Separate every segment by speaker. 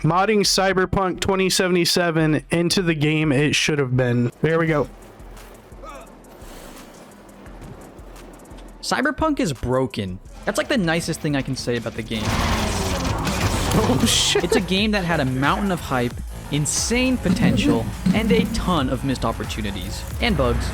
Speaker 1: Modding Cyberpunk 2077 into the game it should have been. There we go.
Speaker 2: Cyberpunk is broken. That's like the nicest thing I can say about the game.
Speaker 1: Oh shit.
Speaker 2: It's a game that had a mountain of hype, insane potential, and a ton of missed opportunities. And bugs.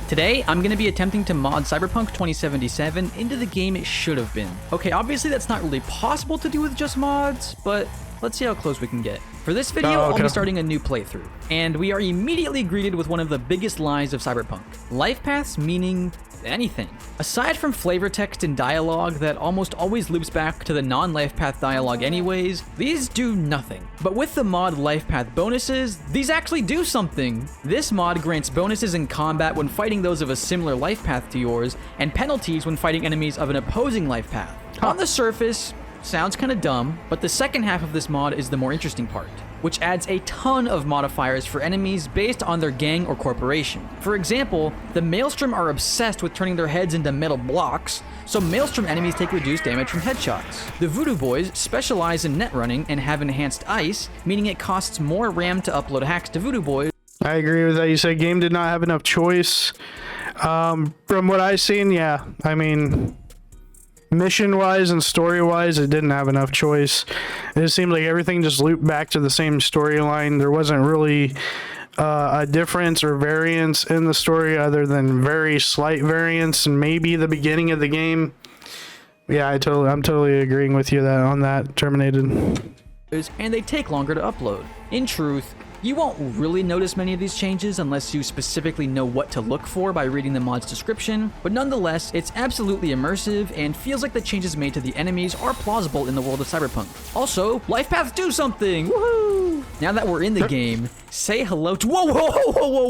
Speaker 2: Today, I'm going to be attempting to mod Cyberpunk 2077 into the game it should have been. Okay, obviously that's not really possible to do with just mods, but let's see how close we can get. For this video, I'll be starting a new playthrough, and we are immediately greeted with one of the biggest lies of Cyberpunk. Life paths meaning anything. Aside from flavor text and dialogue that almost always loops back to the non-life path dialogue anyways, these do nothing. But with the mod life path bonuses, these actually do something. This mod grants bonuses in combat when fighting those of a similar life path to yours, and penalties when fighting enemies of an opposing life path. On the surface, sounds kinda dumb, but the second half of this mod is the more interesting part, which adds a ton of modifiers for enemies based on their gang or corporation. For example, the Maelstrom are obsessed with turning their heads into metal blocks, so Maelstrom enemies take reduced damage from headshots. The Voodoo Boys specialize in net running and have enhanced ice, meaning it costs more RAM to upload hacks to Voodoo Boys.
Speaker 1: I agree with that. You said game did not have enough choice. From what I've seen, yeah. I mean, mission-wise and story-wise, it didn't have enough choice. It seemed like everything just looped back to the same storyline. There wasn't really a difference or variance in the story other than very slight variance and maybe the beginning of the game. Yeah, I'm totally agreeing with you on that, Terminated.
Speaker 2: And they take longer to upload. In truth, you won't really notice many of these changes unless you specifically know what to look for by reading the mod's description, but nonetheless, it's absolutely immersive and feels like the changes made to the enemies are plausible in the world of Cyberpunk. Also, life paths do something! Woohoo! Now that we're in the game, say hello to— Whoa, whoa, whoa, whoa, whoa,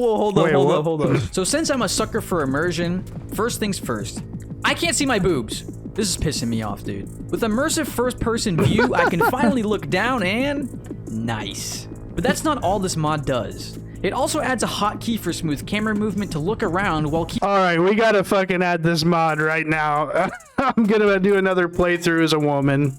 Speaker 2: whoa, hold up. So since I'm a sucker for immersion, first things first, I can't see my boobs. This is pissing me off, dude. With immersive first-person view, I can finally look down and— nice. But that's not all this mod does. It also adds a hotkey for smooth camera movement to look around while
Speaker 1: Alright, we gotta fucking add this mod right now. I'm gonna do another playthrough as a woman.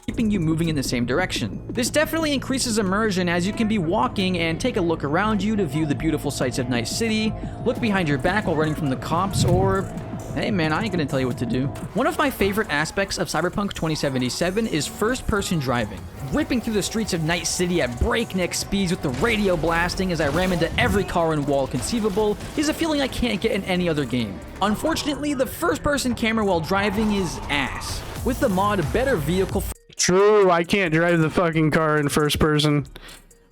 Speaker 2: Keeping you moving in the same direction. This definitely increases immersion as you can be walking and take a look around you to view the beautiful sights of Night City, look behind your back while running from the cops, or— hey man, I ain't gonna tell you what to do. One of my favorite aspects of Cyberpunk 2077 is first-person driving. Ripping through the streets of Night City at breakneck speeds with the radio blasting as I ram into every car and wall conceivable is a feeling I can't get in any other game. Unfortunately, the first-person camera while driving is ass. With the mod, better vehicle—
Speaker 1: True, I can't drive the fucking car in first person.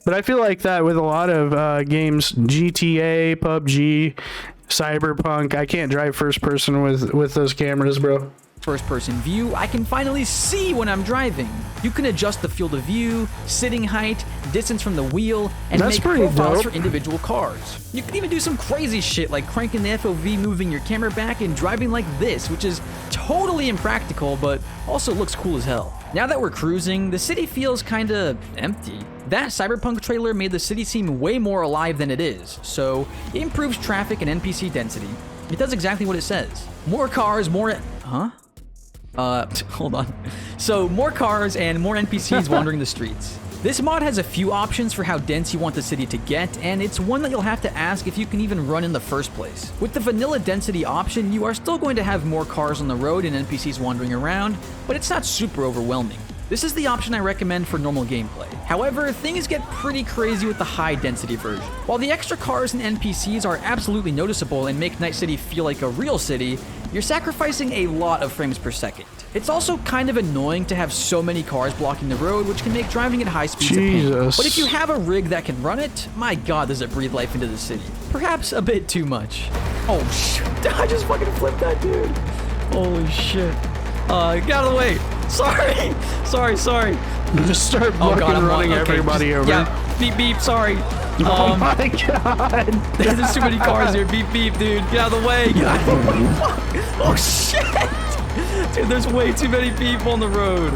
Speaker 1: But I feel like that with a lot of games, GTA, PUBG, Cyberpunk, I can't drive first person with those cameras, bro.
Speaker 2: First person view, I can finally see when I'm driving. You can adjust the field of view, sitting height, distance from the wheel, and make profiles for individual cars. You can even do some crazy shit like cranking the FOV, moving your camera back, and driving like this, which is totally impractical, but also looks cool as hell. Now that we're cruising, the city feels kinda empty. That Cyberpunk trailer made the city seem way more alive than it is, so it improves traffic and NPC density. It does exactly what it says. More cars, more— huh? Hold on. So, more cars and more NPCs wandering the streets. This mod has a few options for how dense you want the city to get, and it's one that you'll have to ask if you can even run in the first place. With the vanilla density option, you are still going to have more cars on the road and NPCs wandering around, but it's not super overwhelming. This is the option I recommend for normal gameplay. However, things get pretty crazy with the high density version. While the extra cars and NPCs are absolutely noticeable and make Night City feel like a real city, you're sacrificing a lot of frames per second. It's also kind of annoying to have so many cars blocking the road, which can make driving at high speeds a pain. But if you have a rig that can run it, my god, does it breathe life into the city. Perhaps a bit too much. Oh shit, I just fucking flipped that dude. Holy shit. Get out of the way. Sorry.
Speaker 1: Just start fucking running everybody over.
Speaker 2: Yeah, beep beep, sorry.
Speaker 1: Oh my god.
Speaker 2: There's too many cars here. Beep beep, dude. Get out of the way. Get out of the way. Oh shit. Dude, there's way too many people on the road.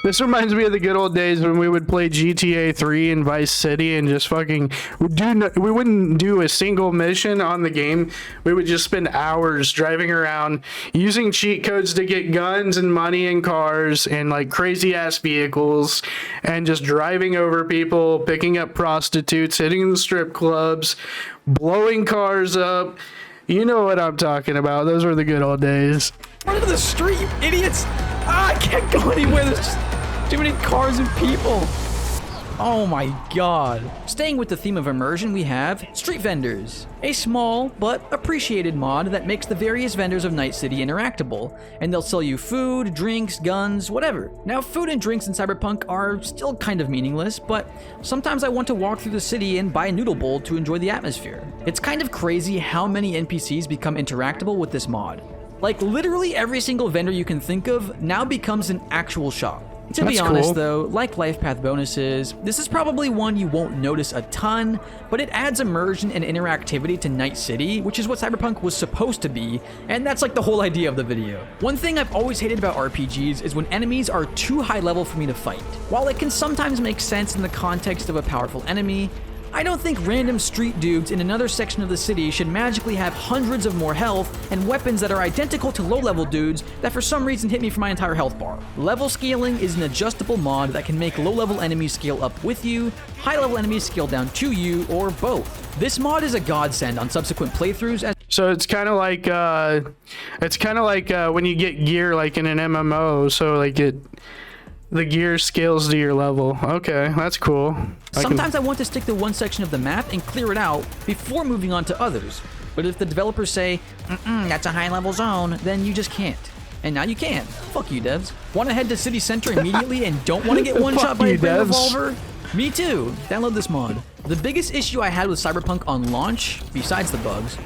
Speaker 1: This reminds me of the good old days when we would play GTA 3 and Vice City and just fucking we wouldn't do a single mission on the game. We would just spend hours driving around using cheat codes to get guns and money and cars and like crazy ass vehicles and just driving over people, picking up prostitutes, hitting the strip clubs, blowing cars up. You know what I'm talking about. Those were the good old days.
Speaker 2: Run into the street, you idiots! I can't go anywhere. There's just too many cars and people. Oh my god. Staying with the theme of immersion, we have street vendors. A small but appreciated mod that makes the various vendors of Night City interactable, and they'll sell you food, drinks, guns, whatever. Now, food and drinks in Cyberpunk are still kind of meaningless, but sometimes I want to walk through the city and buy a noodle bowl to enjoy the atmosphere. It's kind of crazy how many NPCs become interactable with this mod. Like, literally every single vendor you can think of now becomes an actual shop. To be honest though, like life path bonuses, this is probably one you won't notice a ton, but it adds immersion and interactivity to Night City, which is what Cyberpunk was supposed to be, and that's like the whole idea of the video. One thing I've always hated about RPGs is when enemies are too high level for me to fight. While it can sometimes make sense in the context of a powerful enemy, I don't think random street dudes in another section of the city should magically have hundreds of more health and weapons that are identical to low-level dudes that for some reason hit me for my entire health bar. Level scaling is an adjustable mod that can make low-level enemies scale up with you, high-level enemies scale down to you, or both. This mod is a godsend on subsequent playthroughs as
Speaker 1: so it's kind of like when you get gear like in an MMO, so like the gear scales to your level. Okay, that's cool.
Speaker 2: Sometimes I want to stick to one section of the map and clear it out before moving on to others. But if the developers say, that's a high-level zone, then you just can't. And now you can. Fuck you, devs. Want to head to city center immediately and don't want to get one shot by a big revolver? Me too. Download this mod. The biggest issue I had with Cyberpunk on launch, besides the bugs,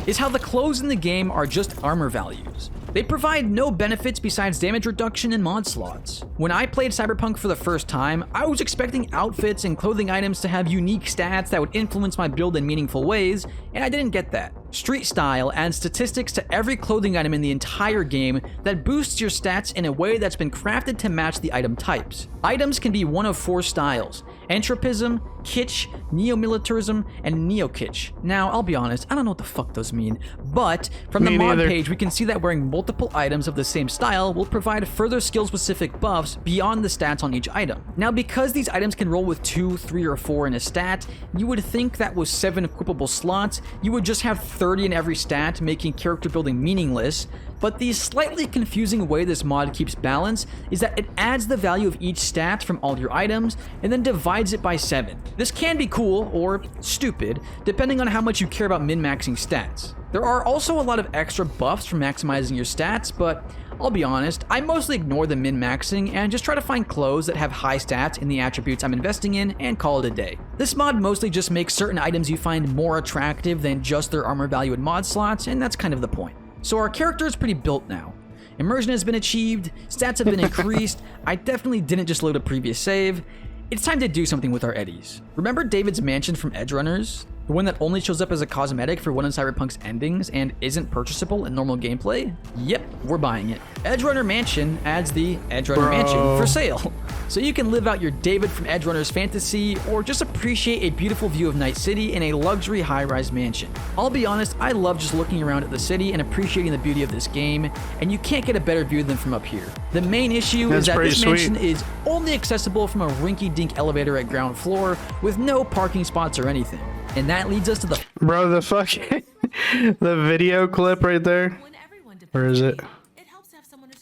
Speaker 2: is how the clothes in the game are just armor values. They provide no benefits besides damage reduction and mod slots. When I played Cyberpunk for the first time, I was expecting outfits and clothing items to have unique stats that would influence my build in meaningful ways, and I didn't get that. Street Style adds statistics to every clothing item in the entire game that boosts your stats in a way that's been crafted to match the item types. Items can be one of 4 styles: entropism, kitsch, neo-militarism, and neo-kitsch. Now, I'll be honest, I don't know what the fuck those mean, but from the mod page, we can see that wearing multiple items of the same style will provide further skill-specific buffs beyond the stats on each item. Now, because these items can roll with 2, 3, or 4 in a stat, you would think that with 7 equipable slots, you would just have 30 in every stat, making character building meaningless. But the slightly confusing way this mod keeps balance is that it adds the value of each stat from all your items and then divides it by 7. This can be cool or stupid, depending on how much you care about min-maxing stats. There are also a lot of extra buffs for maximizing your stats, but I'll be honest, I mostly ignore the min-maxing and just try to find clothes that have high stats in the attributes I'm investing in and call it a day. This mod mostly just makes certain items you find more attractive than just their armor value and mod slots, and that's kind of the point. So our character is pretty built now. Immersion has been achieved, stats have been increased, I definitely didn't just load a previous save. It's time to do something with our eddies. Remember David's mansion from Edge Runners? The one that only shows up as a cosmetic for one of Cyberpunk's endings and isn't purchasable in normal gameplay? Yep, we're buying it. Edge Runner Mansion adds the Edge Runner Mansion for sale. So you can live out your David from Edge Runner's fantasy or just appreciate a beautiful view of Night City in a luxury high-rise mansion. I'll be honest, I love just looking around at the city and appreciating the beauty of this game, and you can't get a better view than from up here. The main issue is that this mansion is only accessible from a rinky-dink elevator at ground floor with no parking spots or anything. And that leads us to the
Speaker 1: the fucking the video clip right there. Where is it?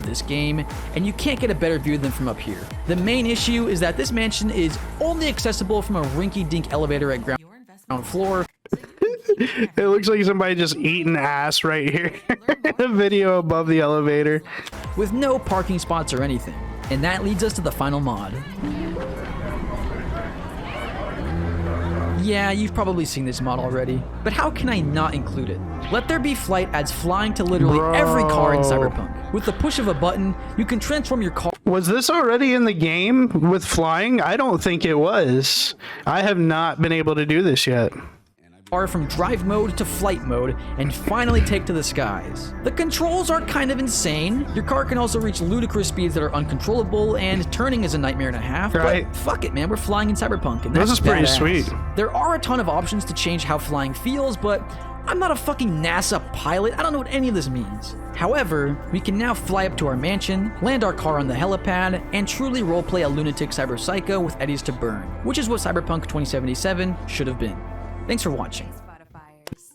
Speaker 2: This game, and you can't get a better view than from up here. The main issue is that this mansion is only accessible from a rinky-dink elevator at ground floor.
Speaker 1: It looks like somebody just eating ass right here. The video above the elevator.
Speaker 2: With no parking spots or anything. And that leads us to the final mod. Yeah, you've probably seen this mod already, but how can I not include it? Let There Be Flight adds flying to literally every car in Cyberpunk. With the push of a button, you can transform your car.
Speaker 1: Was this already in the game with flying? I don't think it was. I have not been able to do this yet.
Speaker 2: car from drive mode to flight mode and finally take to the skies. The controls are kind of insane. Your car can also reach ludicrous speeds that are uncontrollable, and turning is a nightmare and a half.
Speaker 1: Right.
Speaker 2: But fuck it, man, we're flying in Cyberpunk, and
Speaker 1: This
Speaker 2: that's
Speaker 1: is pretty
Speaker 2: badass.
Speaker 1: sweet.
Speaker 2: There are a ton of options to change how flying feels, but I'm not a fucking NASA pilot. I don't know what any of this means. However, we can now fly up to our mansion, land our car on the helipad, and truly roleplay a lunatic cyber psycho with eddies to burn, which is what Cyberpunk 2077 should have been. Thanks for watching.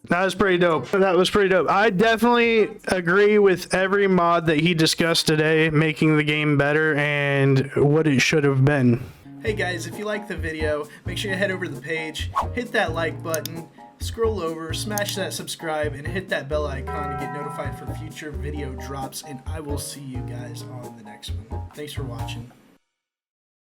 Speaker 1: That was pretty dope. That was pretty dope. I definitely agree with every mod that he discussed today, making the game better and what it should have been.
Speaker 3: Hey guys, if you liked the video, make sure you head over to the page, hit that like button, scroll over, smash that subscribe, and hit that bell icon to get notified for future video drops, and I will see you guys on the next one. Thanks for watching.